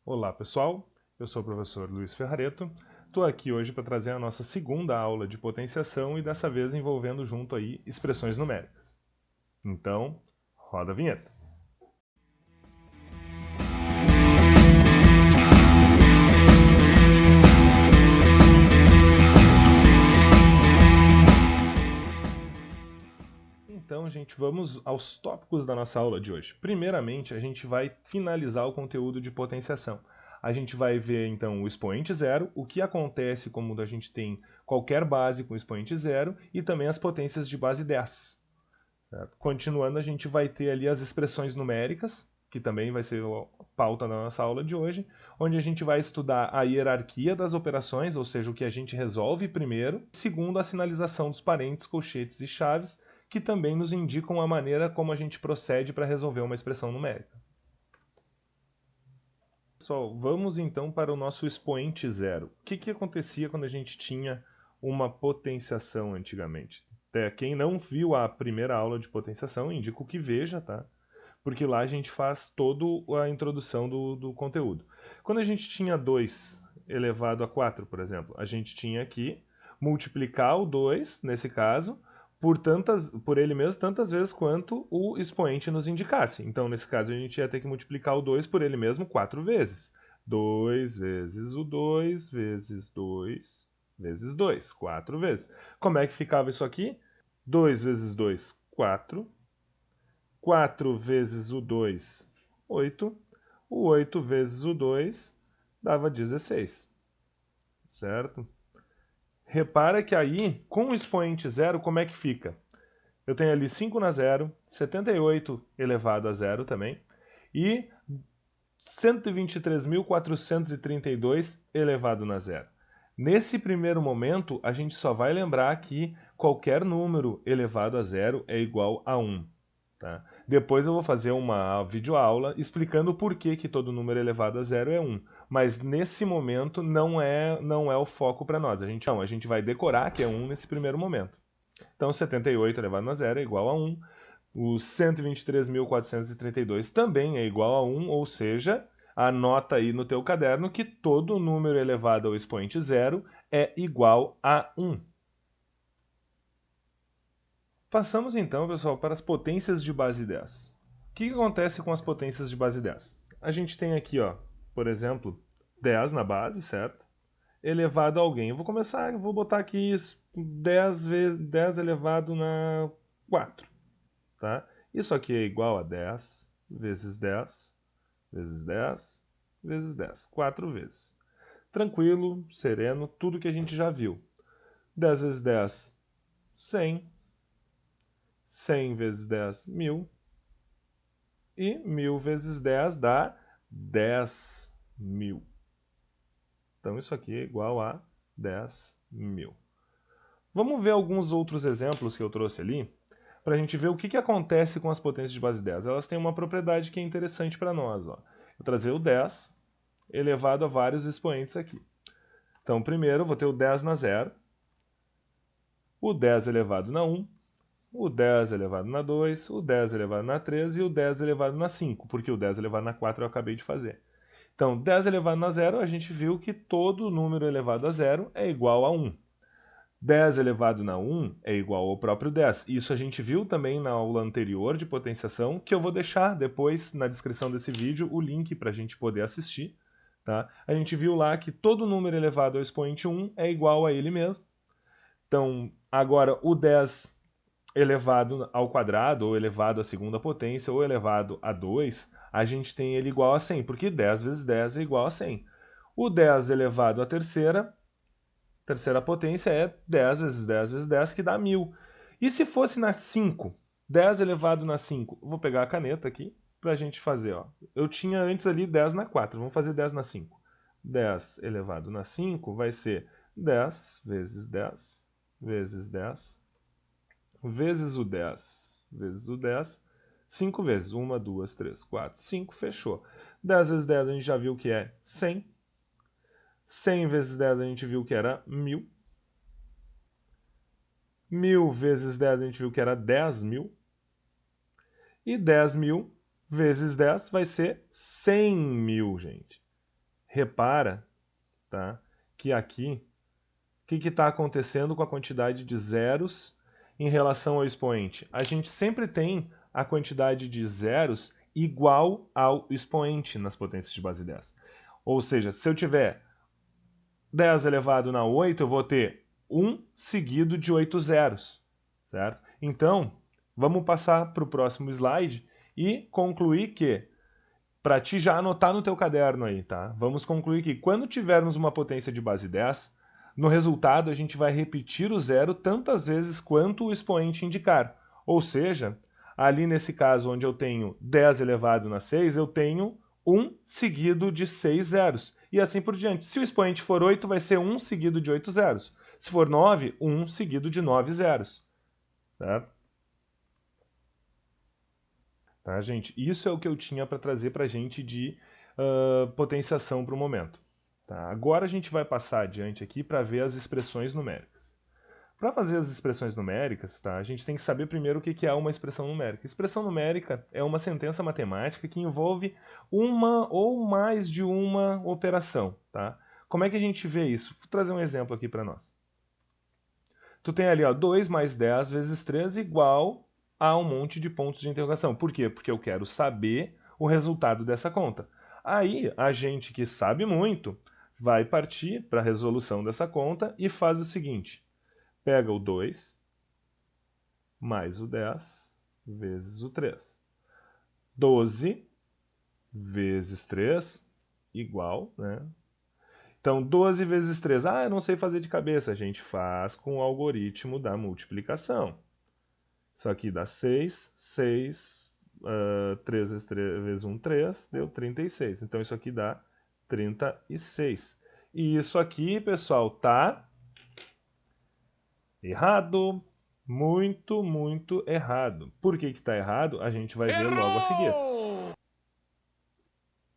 Olá pessoal, eu sou o professor Luiz Ferrareto, estou aqui hoje para trazer a nossa segunda aula de potenciação e dessa vez envolvendo junto aí expressões numéricas. Então, roda a vinheta. Então, gente, vamos aos tópicos da nossa aula de hoje. Primeiramente, a gente vai finalizar o conteúdo de potenciação. A gente vai ver, então, o expoente zero, o que acontece quando a gente tem qualquer base com expoente zero e também as potências de base 10. Certo? Continuando, a gente vai ter ali as expressões numéricas, que também vai ser a pauta da nossa aula de hoje, onde a gente vai estudar a hierarquia das operações, ou seja, o que a gente resolve primeiro, segundo a sinalização dos parênteses, colchetes e chaves, que também nos indicam a maneira como a gente procede para resolver uma expressão numérica. Pessoal, vamos então para o nosso expoente zero. O que acontecia quando a gente tinha uma potenciação antigamente? Quem não viu a primeira aula de potenciação, indico que veja, tá? Porque lá a gente faz toda a introdução do conteúdo. Quando a gente tinha 2 elevado a 4, por exemplo, a gente tinha que multiplicar o 2, nesse caso, por ele mesmo tantas vezes quanto o expoente nos indicasse. Então, nesse caso, a gente ia ter que multiplicar o 2 por ele mesmo 4 vezes. 2 vezes o 2 vezes 2 vezes 2, 4 vezes. Como é que ficava isso aqui? 2 vezes 2, 4. 4 vezes o 2, 8. O 8 vezes o 2 dava 16. Certo? Repara que aí, com o expoente zero, como é que fica? Eu tenho ali 5 na zero, 78 elevado a zero também, e 123.432 elevado na zero. Nesse primeiro momento, a gente só vai lembrar que qualquer número elevado a zero é igual a 1. Tá? Depois eu vou fazer uma videoaula explicando por que todo número elevado a zero é 1. Mas nesse momento não é o foco para nós. A gente vai decorar que é 1 nesse primeiro momento. Então 78 elevado a zero é igual a 1. O 123.432 também é igual a 1, ou seja, anota aí no teu caderno que todo número elevado ao expoente zero é igual a 1. Passamos então, pessoal, para as potências de base 10. O que acontece com as potências de base 10? A gente tem aqui, ó, por exemplo, 10 na base, certo? Elevado a alguém. Eu vou botar aqui 10 vezes 10 elevado na 4, tá? Isso aqui é igual a 10 vezes 10 vezes 10 vezes 10, 4 vezes. Tranquilo, sereno, tudo que a gente já viu. 10 vezes 10, 100. 100 vezes 10, 1000. E 1000 vezes 10 dá 10.000. Então isso aqui é igual a 10.000. Vamos ver alguns outros exemplos que eu trouxe ali, para a gente ver o que acontece com as potências de base 10. Elas têm uma propriedade que é interessante para nós. Ó. Vou trazer o 10 elevado a vários expoentes aqui. Então, primeiro, eu vou ter o 10 na 0, o 10 elevado na 1, o 10 elevado na 2, o 10 elevado na 3 e o 10 elevado na 5, porque o 10 elevado na 4 eu acabei de fazer. Então, 10 elevado na 0, a gente viu que todo número elevado a 0 é igual a 1. 10 elevado na 1 é igual ao próprio 10. Isso a gente viu também na aula anterior de potenciação, que eu vou deixar depois na descrição desse vídeo o link para a gente poder assistir. Tá? A gente viu lá que todo número elevado ao expoente 1 é igual a ele mesmo. Então, agora o 10 elevado ao quadrado, ou elevado à segunda potência, ou elevado a 2, a gente tem ele igual a 100, porque 10 vezes 10 é igual a 100. O 10 elevado à terceira potência é 10 vezes 10 vezes 10, que dá 1000. E se fosse na 5? 10 elevado na 5. Vou pegar a caneta aqui para a gente fazer. Ó. Eu tinha antes ali 10 na 4, vamos fazer 10 na 5. 10 elevado na 5 vai ser 10 vezes 10 vezes 10 vezes o 10 vezes o 10, 5 vezes. 1, 2, 3, 4, 5, fechou. 10 vezes 10 a gente já viu que é 100. 100 vezes 10 a gente viu que era 1000. 1000 vezes 10 a gente viu que era 10.000. E 10.000 vezes 10 vai ser 100.000, gente. repara, tá, que aqui, o que está acontecendo com a quantidade de zeros em relação ao expoente? A gente sempre tem a quantidade de zeros igual ao expoente nas potências de base 10. Ou seja, se eu tiver 10 elevado na 8, eu vou ter 1 seguido de 8 zeros, certo? Então, vamos passar para o próximo slide e concluir que, para ti já anotar no teu caderno aí, tá? Vamos concluir que quando tivermos uma potência de base 10, no resultado a gente vai repetir o zero tantas vezes quanto o expoente indicar. Ou seja, ali nesse caso onde eu tenho 10 elevado na 6, eu tenho 1 seguido de 6 zeros. E assim por diante. Se o expoente for 8, vai ser 1 seguido de 8 zeros. Se for 9, 1 seguido de 9 zeros. Certo? Tá, gente? Isso é o que eu tinha para trazer para a gente de potenciação para o momento. Tá? Agora a gente vai passar adiante aqui para ver as expressões numéricas. Para fazer as expressões numéricas, tá, a gente tem que saber primeiro o que é uma expressão numérica. Expressão numérica é uma sentença matemática que envolve uma ou mais de uma operação. Tá? Como é que a gente vê isso? Vou trazer um exemplo aqui para nós. Tu tem ali, ó, 2 mais 10 vezes 3 igual a um monte de pontos de interrogação. Por quê? Porque eu quero saber o resultado dessa conta. Aí, a gente que sabe muito vai partir para a resolução dessa conta e faz o seguinte. Pega o 2 mais o 10 vezes o 3. 12 vezes 3 igual, né? Então, 12 vezes 3. Ah, eu não sei fazer de cabeça. A gente faz com o algoritmo da multiplicação. Isso aqui dá 6. 6, 3 vezes 3 vezes 1, 3. Deu 36. Então, isso aqui dá 36. E isso aqui, pessoal, tá errado. Muito, muito errado. Por que está errado? A gente vai ver logo a seguir.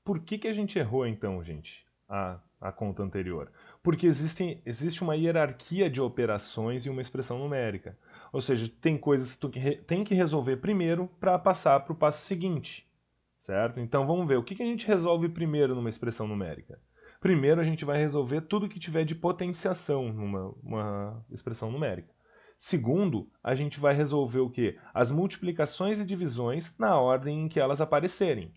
Por que a gente errou, então, gente, a conta anterior? Porque existe uma hierarquia de operações e uma expressão numérica. Ou seja, tem coisas que tu tem que resolver primeiro para passar para o passo seguinte. Certo? Então vamos ver, o que a gente resolve primeiro numa expressão numérica? Primeiro a gente vai resolver tudo que tiver de potenciação numa expressão numérica. Segundo, a gente vai resolver o quê? As multiplicações e divisões na ordem em que elas aparecerem.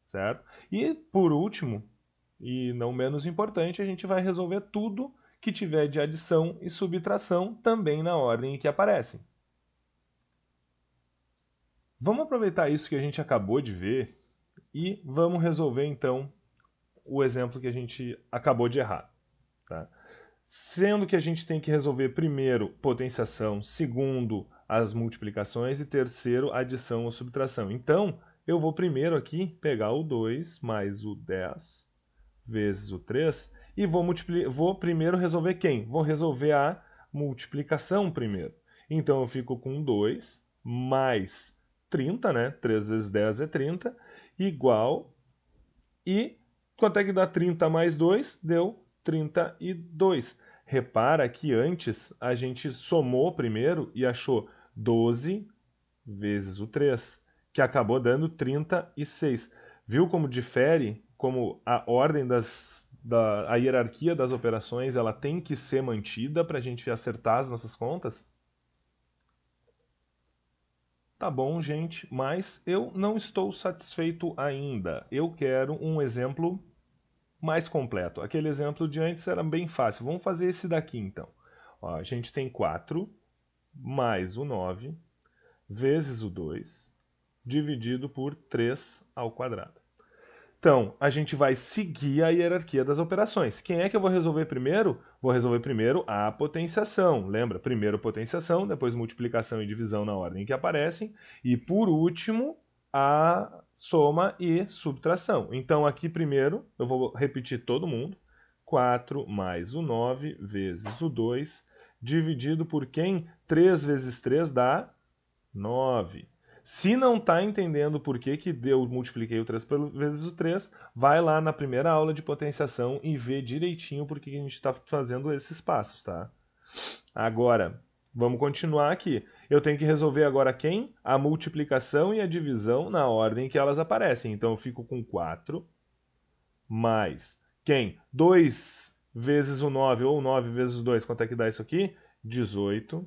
Certo? E, por último, e não menos importante, a gente vai resolver tudo que tiver de adição e subtração também na ordem em que aparecem. Vamos aproveitar isso que a gente acabou de ver e vamos resolver, então, o exemplo que a gente acabou de errar. Tá? Sendo que a gente tem que resolver primeiro potenciação, segundo as multiplicações e terceiro adição ou subtração. Então, eu vou primeiro aqui pegar o 2 mais o 10 vezes o 3 e vou primeiro resolver quem? Vou resolver a multiplicação primeiro. Então, eu fico com 2 mais 30, né? 3 vezes 10 é 30, igual... E quanto é que dá 30 mais 2? Deu 32. Repara que antes a gente somou primeiro e achou 12 vezes o 3, que acabou dando 36. Viu como difere? Como a ordem a hierarquia das operações ela tem que ser mantida para a gente acertar as nossas contas? Tá bom, gente, mas eu não estou satisfeito ainda. Eu quero um exemplo mais completo. Aquele exemplo de antes era bem fácil. Vamos fazer esse daqui, então. Ó, a gente tem 4 mais o 9 vezes o 2 dividido por 3 ao quadrado. Então, a gente vai seguir a hierarquia das operações. Quem é que eu vou resolver primeiro? Vou resolver primeiro a potenciação. Lembra? Primeiro potenciação, depois multiplicação e divisão na ordem que aparecem. E, por último, a soma e subtração. Então, aqui primeiro, eu vou repetir todo mundo. 4 mais o 9 vezes o 2, dividido por quem? 3 vezes 3 dá 9. Se não está entendendo por que eu multipliquei o 3 vezes o 3, vai lá na primeira aula de potenciação e vê direitinho por que a gente está fazendo esses passos, tá? Agora, vamos continuar aqui. Eu tenho que resolver agora quem? A multiplicação e a divisão na ordem que elas aparecem. Então, eu fico com 4 mais quem? 2 vezes o 9 ou 9 vezes o 2, quanto é que dá isso aqui? 18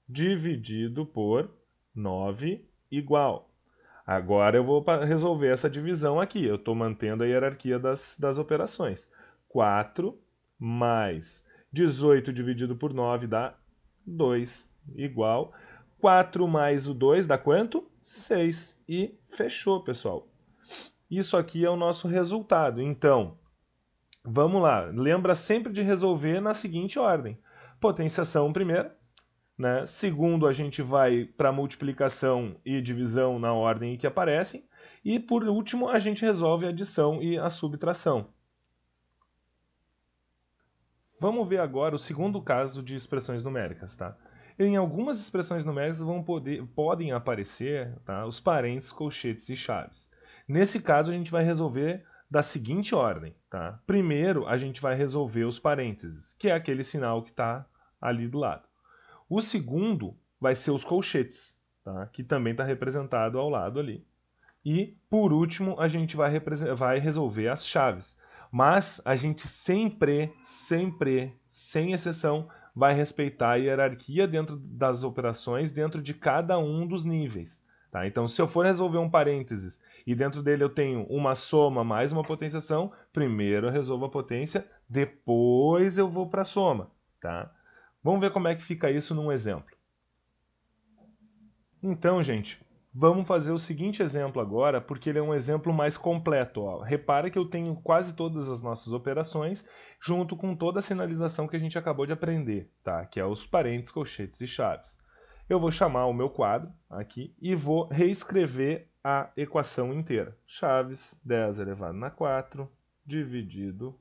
dividido por 9 igual. Agora eu vou resolver essa divisão aqui. Eu estou mantendo a hierarquia das operações. 4 mais 18 dividido por 9 dá 2 igual. 4 mais o 2 dá quanto? 6. E fechou, pessoal. Isso aqui é o nosso resultado. Então, vamos lá. Lembra sempre de resolver na seguinte ordem. Potenciação primeiro. Né? Segundo, a gente vai para multiplicação e divisão na ordem em que aparecem. E, por último, a gente resolve a adição e a subtração. Vamos ver agora o segundo caso de expressões numéricas. Tá? Em algumas expressões numéricas podem aparecer, tá, os parênteses, colchetes e chaves. Nesse caso, a gente vai resolver da seguinte ordem. Tá? Primeiro, a gente vai resolver os parênteses, que é aquele sinal que está ali do lado. O segundo vai ser os colchetes, tá? Que também está representado ao lado ali. E, por último, a gente vai resolver as chaves. Mas a gente sempre, sem exceção, vai respeitar a hierarquia dentro das operações, dentro de cada um dos níveis. Tá? Então, se eu for resolver um parênteses e dentro dele eu tenho uma soma mais uma potenciação, primeiro eu resolvo a potência, depois eu vou para a soma. Tá? Vamos ver como é que fica isso num exemplo. Então, gente, vamos fazer o seguinte exemplo agora, porque ele é um exemplo mais completo. Ó. Repara que eu tenho quase todas as nossas operações, junto com toda a sinalização que a gente acabou de aprender, tá? Que é os parênteses, colchetes e chaves. Eu vou chamar o meu quadro aqui e vou reescrever a equação inteira. Chaves, 10 elevado na 4, dividido,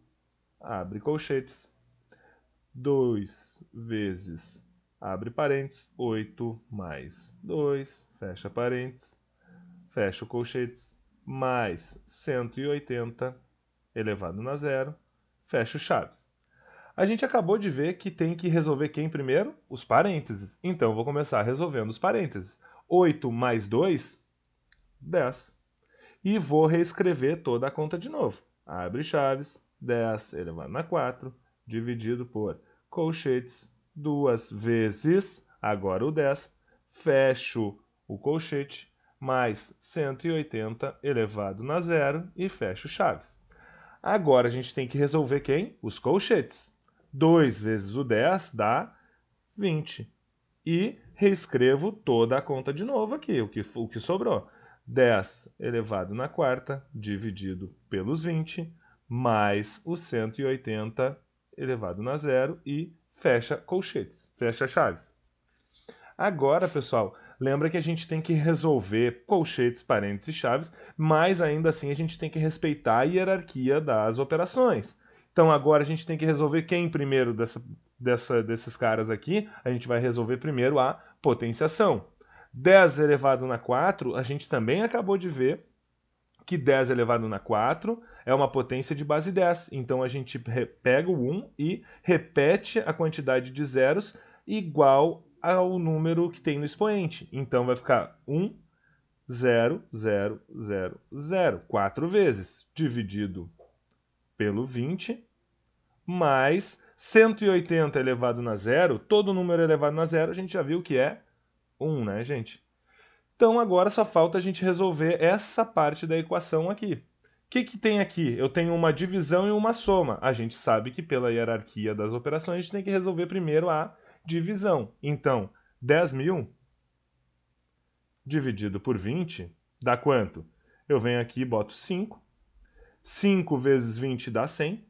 abre colchetes, 2 vezes, abre parênteses, 8 mais 2, fecha parênteses, fecha o colchetes, mais 180 elevado na zero, fecha o chaves. A gente acabou de ver que tem que resolver quem primeiro? Os parênteses. Então, eu vou começar resolvendo os parênteses. 8 mais 2, 10. E vou reescrever toda a conta de novo. Abre chaves, 10 elevado na 4, dividido por colchetes, 2 vezes, agora o 10, fecho o colchete, mais 180 elevado na zero e fecho chaves. Agora a gente tem que resolver quem? Os colchetes. 2 vezes o 10 dá 20. E reescrevo toda a conta de novo aqui, o que sobrou. 10 elevado na quarta, dividido pelos 20, mais o 180 elevado na zero e fecha colchetes, fecha chaves. Agora, pessoal, lembra que a gente tem que resolver colchetes, parênteses e chaves, mas ainda assim a gente tem que respeitar a hierarquia das operações. Então agora a gente tem que resolver quem primeiro desses caras aqui? A gente vai resolver primeiro a potenciação. 10 elevado na 4, a gente também acabou de ver que 10 elevado na 4 é uma potência de base 10. Então a gente pega o 1 e repete a quantidade de zeros igual ao número que tem no expoente. Então vai ficar 1, 0, 0, 0, 0. 4 vezes, dividido pelo 20, mais 180 elevado na zero. Todo número elevado na zero a gente já viu que é 1, né, gente? Então agora só falta a gente resolver essa parte da equação aqui. O que tem aqui? Eu tenho uma divisão e uma soma. A gente sabe que pela hierarquia das operações a gente tem que resolver primeiro a divisão. Então, 10.000 dividido por 20 dá quanto? Eu venho aqui e boto 5. 5 vezes 20 dá 100.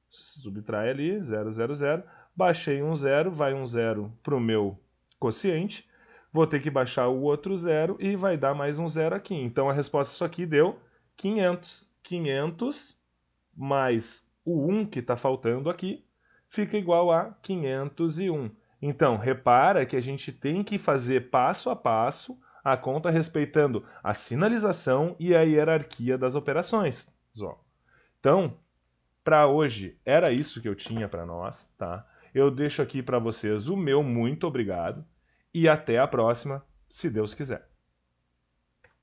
Subtrai ali, 0, 0, 0. Baixei um 0, vai um 0 para o meu quociente. Vou ter que baixar o outro 0 e vai dar mais um 0 aqui. Então a resposta disso aqui deu 500. 500 mais o 1 que está faltando aqui fica igual a 501. Então, repara que a gente tem que fazer passo a passo a conta respeitando a sinalização e a hierarquia das operações. Então, para hoje era isso que eu tinha para nós, tá? Eu deixo aqui para vocês o meu muito obrigado e até a próxima, se Deus quiser.